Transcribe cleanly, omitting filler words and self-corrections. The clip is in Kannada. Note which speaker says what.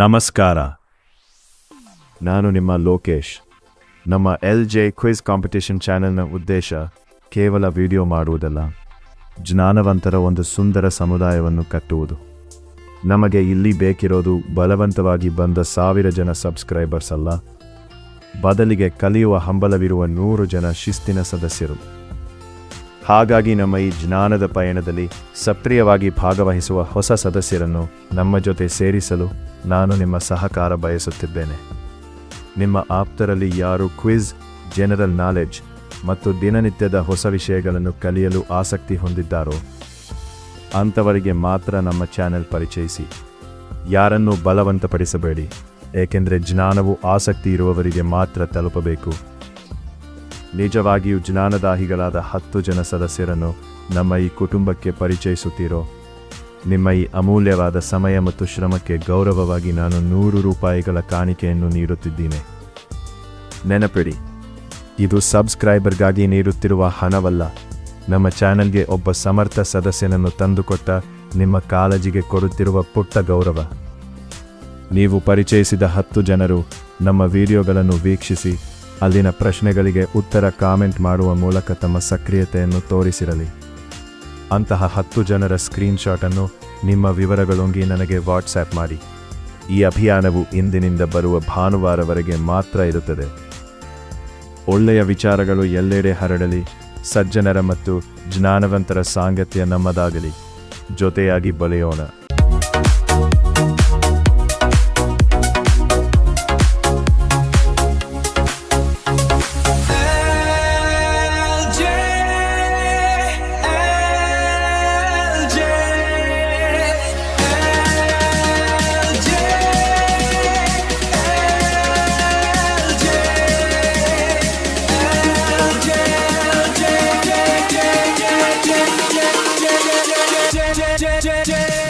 Speaker 1: ನಮಸ್ಕಾರ. ನಾನು ನಿಮ್ಮ ಲೋಕೇಶ್. ನಮ್ಮ LJ ಕ್ವಿಜ್ ಕಾಂಪಿಟೇಷನ್ ಚಾನೆಲ್ನ ಉದ್ದೇಶ ಕೇವಲ ವಿಡಿಯೋ ಮಾಡುವುದಲ್ಲ, ಜ್ಞಾನವಂತರ ಒಂದು ಸುಂದರ ಸಮುದಾಯವನ್ನು ಕಟ್ಟುವುದು. ನಮಗೆ ಇಲ್ಲಿ ಬೇಕಿರೋದು ಬಲವಂತವಾಗಿ ಬಂದ 1000 ಜನ ಸಬ್ಸ್ಕ್ರೈಬರ್ಸ್ ಅಲ್ಲ, ಬದಲಿಗೆ ಕಲಿಯುವ ಹಂಬಲವಿರುವ 100 ಜನ ಶಿಸ್ತಿನ ಸದಸ್ಯರು. ಹಾಗಾಗಿ ನಮ್ಮ ಈ ಜ್ಞಾನದ ಪಯಣದಲ್ಲಿ ಸಕ್ರಿಯವಾಗಿ ಭಾಗವಹಿಸುವ ಹೊಸ ಸದಸ್ಯರನ್ನು ನಮ್ಮ ಜೊತೆ ಸೇರಿಸಲು ನಾನು ನಿಮ್ಮ ಸಹಕಾರ ಬಯಸುತ್ತಿದ್ದೇನೆ. ನಿಮ್ಮ ಆಪ್ತರಲ್ಲಿ ಯಾರು ಕ್ವಿಜ್, ಜನರಲ್ ನಾಲೆಡ್ಜ್ ಮತ್ತು ದಿನನಿತ್ಯದ ಹೊಸ ವಿಷಯಗಳನ್ನು ಕಲಿಯಲು ಆಸಕ್ತಿ ಹೊಂದಿದ್ದಾರೋ ಅಂಥವರಿಗೆ ಮಾತ್ರ ನಮ್ಮ ಚಾನೆಲ್ ಪರಿಚಯಿಸಿ. ಯಾರನ್ನೂ ಬಲವಂತಪಡಿಸಬೇಡಿ, ಏಕೆಂದರೆ ಜ್ಞಾನವು ಆಸಕ್ತಿ ಇರುವವರಿಗೆ ಮಾತ್ರ ತಲುಪಬೇಕು. ನಿಜವಾಗಿಯೂ ಜ್ಞಾನದಾಹಿಗಳಾದ 10 ಜನ ಸದಸ್ಯರನ್ನು ನಮ್ಮ ಈ ಕುಟುಂಬಕ್ಕೆ ಪರಿಚಯಿಸುತ್ತೀರೋ? ನಿಮ್ಮ ಈ ಅಮೂಲ್ಯವಾದ ಸಮಯ ಮತ್ತು ಶ್ರಮಕ್ಕೆ ಗೌರವವಾಗಿ ನಾನು 100 ರೂಪಾಯಿಗಳ ಕಾಣಿಕೆಯನ್ನು ನೀಡುತ್ತಿದ್ದೀನಿ. ನೆನಪಿಡಿ, ಇದು ಸಬ್ಸ್ಕ್ರೈಬರ್ಗಾಗಿ ನೀಡುತ್ತಿರುವ ಹಣವಲ್ಲ, ನಮ್ಮ ಚಾನೆಲ್ಗೆ ಒಬ್ಬ ಸಮರ್ಥ ಸದಸ್ಯನನ್ನು ತಂದುಕೊಟ್ಟ ನಿಮ್ಮ ಕಾಳಜಿಗೆ ಕೊಡುತ್ತಿರುವ ಪುಟ್ಟ ಗೌರವ. ನೀವು ಪರಿಚಯಿಸಿದ 10 ಜನರು ನಮ್ಮ ವಿಡಿಯೋಗಳನ್ನು ವೀಕ್ಷಿಸಿ ಅಲ್ಲಿನ ಪ್ರಶ್ನೆಗಳಿಗೆ ಉತ್ತರ ಕಾಮೆಂಟ್ ಮಾಡುವ ಮೂಲಕ ತಮ್ಮ ಸಕ್ರಿಯತೆಯನ್ನು ತೋರಿಸಿರಲಿ. ಅಂತಹ 10 ಜನರ ಸ್ಕ್ರೀನ್ಶಾಟನ್ನು ನಿಮ್ಮ ವಿವರಗಳೊಂದಿಗೆ ನನಗೆ ವಾಟ್ಸ್ಆ್ಯಪ್ ಮಾಡಿ. ಈ ಅಭಿಯಾನವು ಇಂದಿನಿಂದ ಬರುವ ಭಾನುವಾರವರೆಗೆ ಮಾತ್ರ ಇರುತ್ತದೆ. ಒಳ್ಳೆಯ ವಿಚಾರಗಳು ಎಲ್ಲೆಡೆ ಹರಡಲಿ, ಸಜ್ಜನರ ಮತ್ತು ಜ್ಞಾನವಂತರ ಸಾಂಗತ್ಯ ನಮ್ಮದಾಗಲಿ. ಜೊತೆಯಾಗಿ ಬಲಿಯೋಣ.
Speaker 2: Yeah.